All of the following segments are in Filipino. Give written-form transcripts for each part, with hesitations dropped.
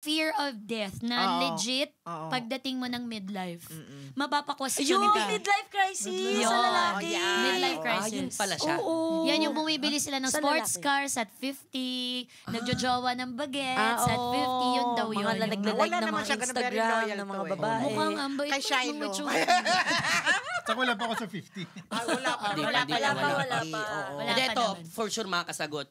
fear of death na Oo. legit Oo. pagdating mo ng midlife. Mapapa-question Yung ka. midlife crisis Yun. sa lalaki. Yan. Midlife crisis. Yun pala siya. Oo. Yan yung bumibili sila ng Sa sports lalaki. cars at 50, nagjojowa ng bagets at 50, yun daw yun. Mga nagla-like Wala ng naman mga siya ganun, very Instagram loyal ng mga to eh. babae. Mukhang ang bait Kay Shiloh. Saka wala pa ako sa 50. Wala pa. Di Wala di pa, wala pa. Oo. Wala Hindi, pa ito, naman. for sure makakasagot.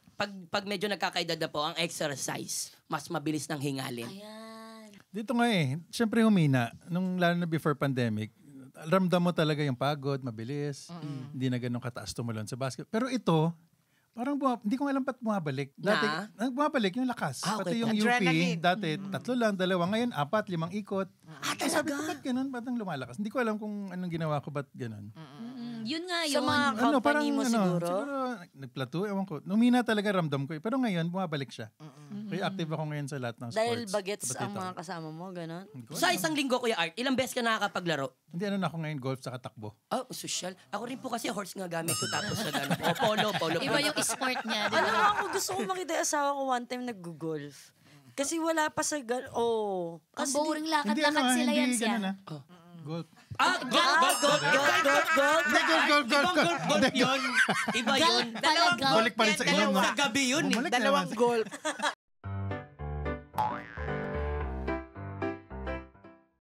Pag medyo nagkakaedad na po, ang exercise, mas mabilis ng hingalin. Ayan. Dito nga siyempre humina. Lalo na before pandemic, ramdam mo talaga yung pagod, mabilis. Hindi na ganun kataas tumalon sa basket. Pero ito, parang hindi ko alam ba't bumabalik. Dati, bumabalik yung lakas. Ah, okay Pati yung po. UP, Adrenaline. dati 3 lang, 2. Ngayon 4, 5 ikot. Sabi ko, ba't ganun? Ba't ang lumalakas? Hindi ko alam kung anong ginawa ko, ba't ganun. Yun nga Sa yun. mga company mo siguro? Nagplato, ewan ko. Numina talaga ramdam ko. Pero ngayon, bumabalik siya. Kaya active ako ngayon sa lahat ng sports. Dahil bagets Ba't ang ito? mga kasama mo, gano'n? Sa isang linggo, Kuya Art, ilang beses ka nakakapaglaro? Hindi, na ako ngayon, golf sa takbo. Oh, social. Ako rin po kasi horse nga gamit ko tapos na gano'n. O, polo. Iba yung sport niya. Di Alam mo, ba? ako gusto ko makita yung asawa ko one time nag-golf. Kasi wala pa sa Ang Kasi boring Hindi, lakad-lakad sila yan siya. ganun Golf. Gold! Hindi, golf. Golf yun. Iba yun. Golf pala, golf. Balik pa rin sa inyo. Sa gabi yun eh. Bumalik Dalawang naman. golf.